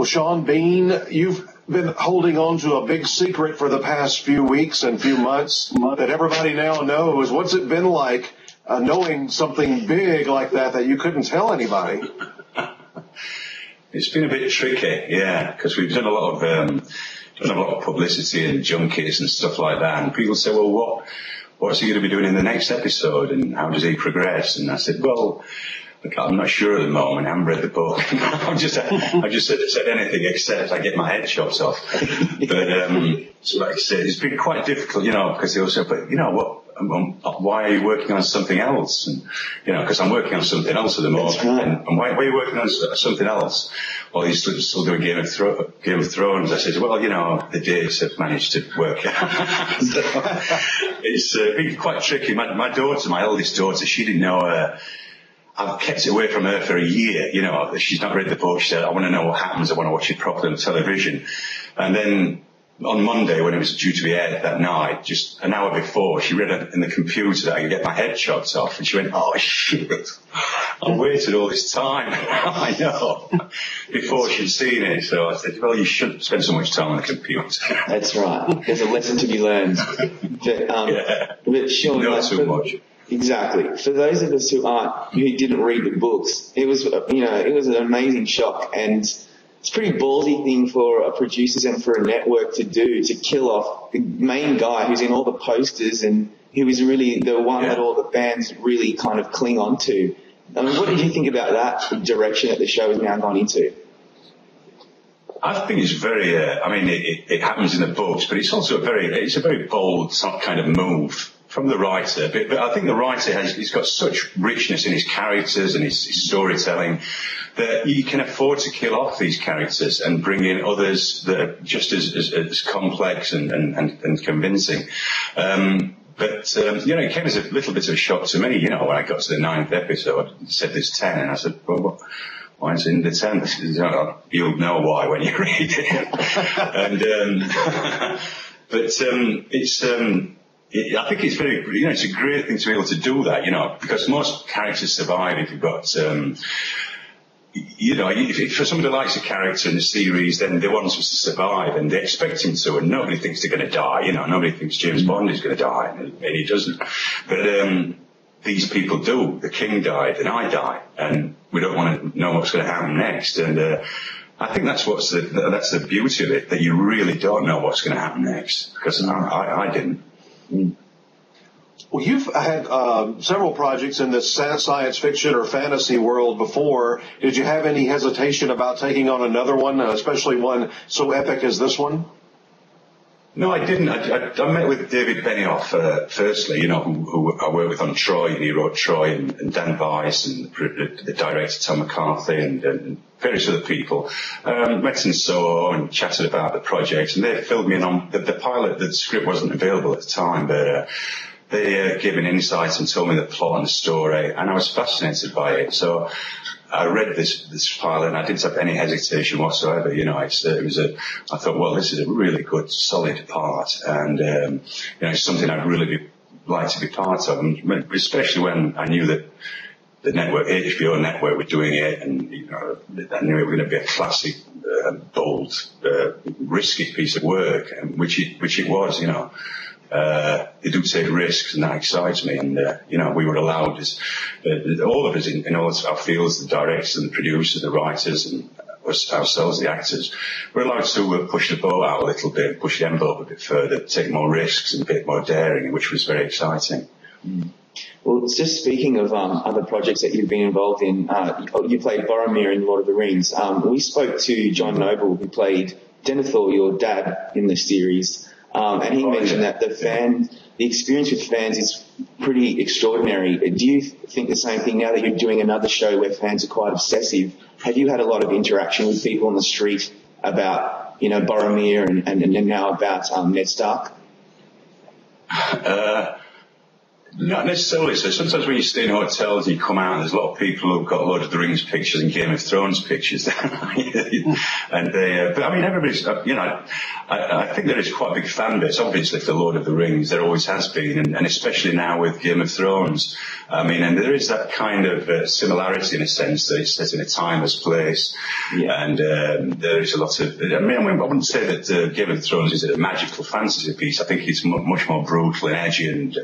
Well, Sean Bean, you've been holding on to a big secret for the past few weeks and few months that everybody now knows. What's it been like knowing something big like that you couldn't tell anybody? It's been a bit tricky, yeah, because we've done a lot of publicity and junkets and stuff like that, and people say, well, what's he going to be doing in the next episode, and how does he progress? And I said, well, look, I'm not sure at the moment. I haven't read the book. I just said anything except I get my head chopped off. But so like I said, it's been quite difficult, because they all say, but what? Why are you working on something else? And because I'm working on something else at the moment. Right. And why are you working on something else? Well, you're still doing Game of Thrones. I said, well, the dates have managed to work out. So it's been quite tricky. My daughter, my eldest daughter, she didn't know. I've kept it away from her for a year. She's not read the book. She said, I want to know what happens. I want to watch it properly on television. And then on Monday, when it was due to be aired that night, just an hour before, she read it in the computer that I could get my head chopped off. And she went, oh, shit. I waited all this time. I know. Before she'd seen it. So I said, well, you shouldn't spend so much time on the computer. That's right. There's a lesson to be learned. But Sean, not too much. Exactly. For those of us who didn't read the books, it was an amazing shock, and it's a pretty ballsy thing for a producers and for a network to do, to kill off the main guy who's in all the posters and who is really the one that all the fans really kind of cling on to. I mean, what did you think about that direction that the show has now gone into? I think it's very, it happens in the books, but it's also it's a very bold kind of move from the writer, but I think the writer he's got such richness in his characters and his storytelling that you can afford to kill off these characters and bring in others that are just as complex and convincing. But it came as a little bit of a shock to me, when I got to the 9th episode. It said there's 10, and I said, well, why is it in the 10th? You'll know why when you read it. I think it's very, it's a great thing to be able to do that, because most characters survive if you've got, if for somebody likes a character in a series, then they want them to survive and they expect him to, and nobody thinks they're going to die, nobody thinks James Bond is going to die, and he doesn't. But these people do. The king died and I die, and we don't want to know what's going to happen next. And I think that's that's the beauty of it, that you really don't know what's going to happen next, because I didn't. Well, you've had several projects in this science fiction or fantasy world before. Did you have any hesitation about taking on another one, especially one so epic as this one? No, I didn't. I met with David Benioff firstly, who I worked with on Troy, and he wrote Troy, and Dan Weiss, and the director Tom McCarthy, and various other people. Met in Soho and chatted about the project, and they filled me in on the pilot. The script wasn't available at the time, but they gave an insight and told me the plot and the story, and I was fascinated by it. So I read this pilot, and I didn't have any hesitation whatsoever. I thought, well, this is a really good, solid part, and it's something I'd really like to be part of, and especially when I knew that the network, HBO network, were doing it, and I knew it was going to be a classic, bold, risky piece of work, which it was. They do take risks, and that excites me. And we were allowed, all of us in all our fields, the directors and the producers, the writers, and ourselves, the actors, we're allowed to push the boat out a little bit, push the envelope a bit further, take more risks and a bit more daring, which was very exciting. Well, just speaking of other projects that you've been involved in, you played Boromir in Lord of the Rings. We spoke to John Noble, who played Denethor, your dad, in the series. And he mentioned that the experience with fans is pretty extraordinary. Do you think the same thing now that you're doing another show where fans are quite obsessive? Have you had a lot of interaction with people on the street about, Boromir and now about Ned Stark? Not necessarily. So sometimes when you stay in hotels, you come out and there's a lot of people who've got Lord of the Rings pictures and Game of Thrones pictures. And but I mean, everybody's, I think there is quite a big fan base, obviously, for Lord of the Rings. There always has been, and especially now with Game of Thrones. I mean, and there is that kind of similarity in a sense that it's set in a timeless place. Yeah. And there is a lot of, I wouldn't say that Game of Thrones is a magical fantasy piece. I think it's much more brutal and edgy and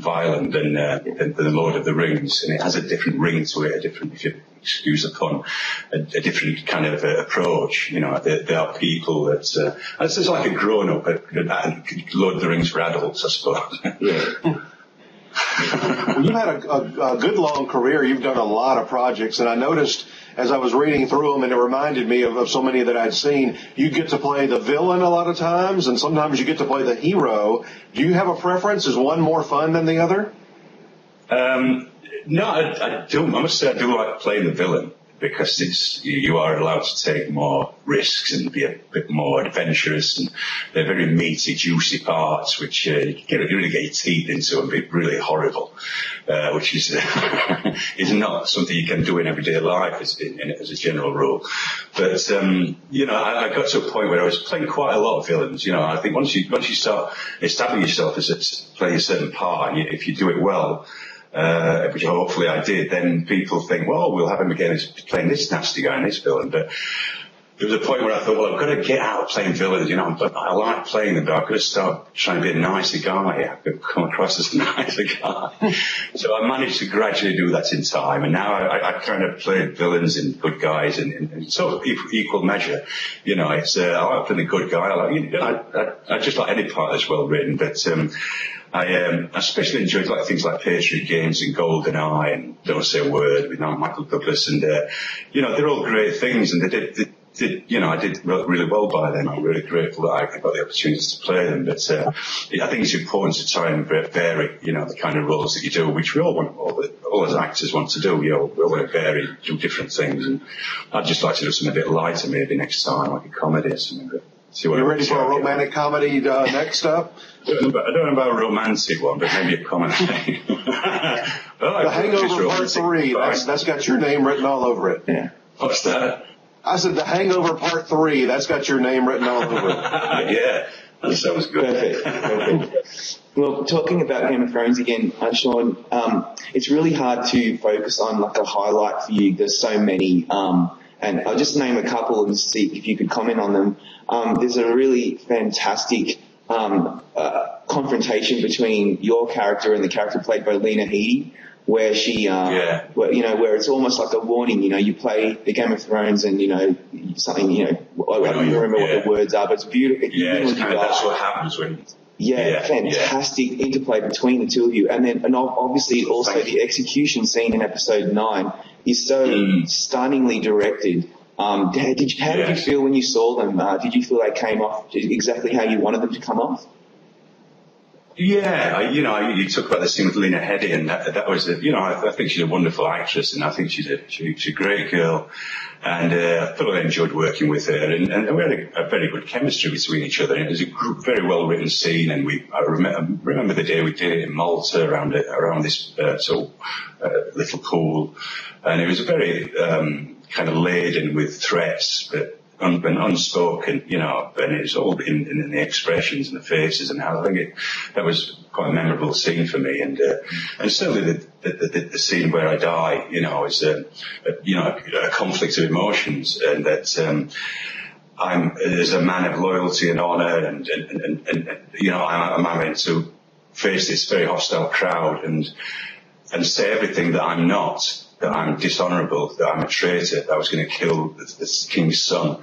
violent than the Lord of the Rings. And it has a different ring to it, a different, if you excuse the pun, a different kind of approach. You know, there are people that, it's just like a grown-up, Lord of the Rings for adults, I suppose. Yeah. Well, you've had a good long career. You've done a lot of projects, and I noticed as I was reading through them, and it reminded me of so many that I'd seen, you get to play the villain a lot of times, and sometimes you get to play the hero. Do you have a preference? Is one more fun than the other? No, I don't. I must say I do like playing the villain, because you are allowed to take more risks and be a bit more adventurous, and they're very meaty, juicy parts which you really get your teeth into and be really horrible, which is is not something you can do in everyday life as a general rule. But I got to a point where I was playing quite a lot of villains. I think once you start establishing yourself as playing a certain part, and if you do it well, which hopefully I did, then people think, well, we'll have him again as playing this nasty guy and this villain. But there was a point where I thought, well, I've got to get out of playing villains. I like playing them, but I've got to start trying to be a nicer guy. I've got to come across as a nicer guy. So I managed to gradually do that in time, and now I kind of play villains and good guys in sort of equal measure. It's I like playing the good guy. I just like any part that's well written, but I especially enjoyed things like Patriot Games and GoldenEye and Don't Say a Word with Michael Douglas, and they're all great things, and I did really well by them. I'm really grateful that I got the opportunity to play them. But I think it's important to try and vary, the kind of roles that you do, which we all want, all as actors want to do. We all want to vary, do different things, and I'd just like to do something a bit lighter maybe next time, like a comedy or something. You ready for a romantic comedy next up? I don't know about a romantic one, but maybe a comedy. The Hangover Part 3, that's got your name written all over it. Yeah. What's that? I said The Hangover Part 3, that's got your name written all over it. Yeah, that sounds good. Perfect. Well, talking about Game of Thrones again, Sean, it's really hard to focus on like a highlight for you. There's so many, and I'll just name a couple and see if you could comment on them. There's a really fantastic confrontation between your character and the character played by Lena Headey, where she, where it's almost like a warning. You play the Game of Thrones, and something. I don't remember what the words are, but it's beautiful. That's what happens when. Fantastic interplay between the two of you, and obviously also the execution scene in episode 9 is so stunningly directed. How did you feel when you saw them? Did you feel they came off exactly how you wanted them to come off? Yeah, you talk about the scene with Lena Headey, and that was, I think she's a wonderful actress, and I think she's a great girl, and I thoroughly enjoyed working with her, and we had a very good chemistry between each other. And it was a very well written scene, and I remember the day we did it in Malta around this little pool, and it was a very kind of laden with threats, but unspoken, and it's all in the expressions and the faces, and I think that was quite a memorable scene for me, and certainly the scene where I die, is a conflict of emotions, and that I'm as a man of loyalty and honour, and I'm having to face this very hostile crowd and say everything that I'm not. That I'm dishonourable, that I'm a traitor, that I was going to kill the king's son,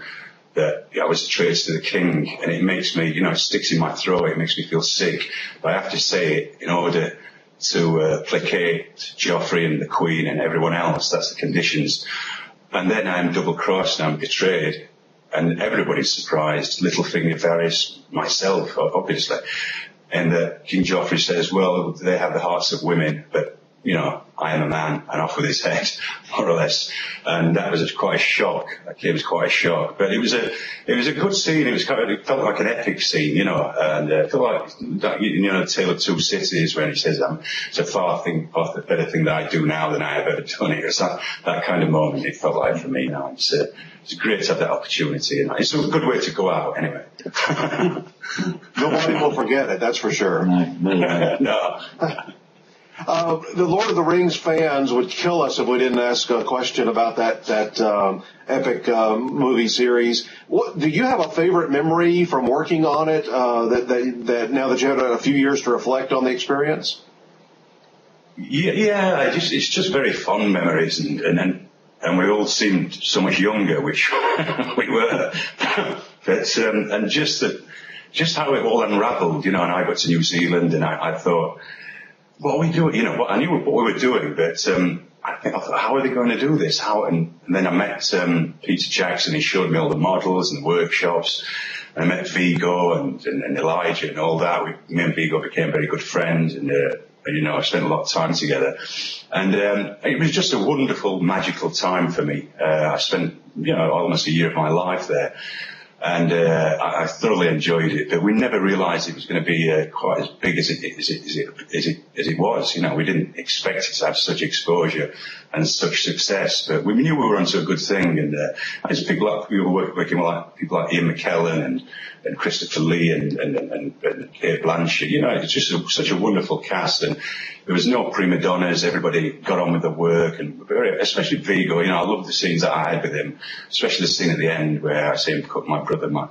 that I was a traitor to the king, and it makes me, it sticks in my throat, it makes me feel sick, but I have to say it in order to placate Joffrey and the Queen and everyone else. That's the conditions. And then I'm double-crossed and I'm betrayed, and everybody's surprised, Littlefinger, Varys, myself, obviously, and King Joffrey says, well, they have the hearts of women, but I am a man, and off with his head, more or less. And that was quite a shock. It was quite a shock, but it was a good scene. It felt like an epic scene, and it felt like the Tale of Two Cities, when he says, "It's a far better thing that I do now than I have ever done." It was that kind of moment. It felt like for me now. It's great to have that opportunity, and it's a good way to go out, anyway. Nobody will forget it, that's for sure. No. The Lord of the Rings fans would kill us if we didn't ask a question about that epic movie series. Do you have a favorite memory from working on it that now that you had a few years to reflect on the experience? Yeah, it's just very fond memories, and we all seemed so much younger, which we were. But and just how it all unravelled, and I got to New Zealand, and I thought, what are we doing? I knew what we were doing, but I thought, how are they going to do this? And then I met Peter Jackson. He showed me all the models and the workshops. And I met Vigo and Elijah and all that. Me and Vigo became very good friends, and I spent a lot of time together. And it was just a wonderful, magical time for me. I spent almost a year of my life there. And I thoroughly enjoyed it, but we never realised it was going to be quite as big as it was. We didn't expect it to have such exposure and such success, but we knew we were onto a good thing. And there's people like we were working with people like Ian McKellen and Christopher Lee and Kate Blanchett. It's just such a wonderful cast, and there was no prima donnas. Everybody got on with the work, and especially Vigo. I loved the scenes that I had with him, especially the scene at the end where I see him cut my brother, my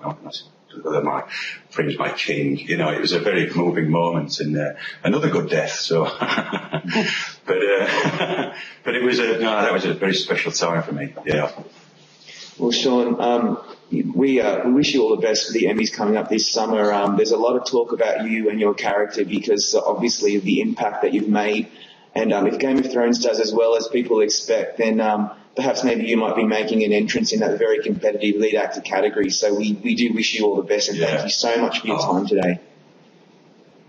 friend, my king. It was a very moving moment, and another good death. So, but it was that was a very special time for me. Yeah. Well, Sean, we wish you all the best for the Emmys coming up this summer. There's a lot of talk about you and your character because obviously of the impact that you've made. And if Game of Thrones does as well as people expect, then perhaps maybe you might be making an entrance in that very competitive lead actor category. So we do wish you all the best, and thank you so much for your time today.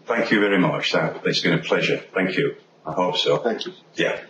Thank you very much. It's been a pleasure. Thank you. I hope so. Thank you. Yeah.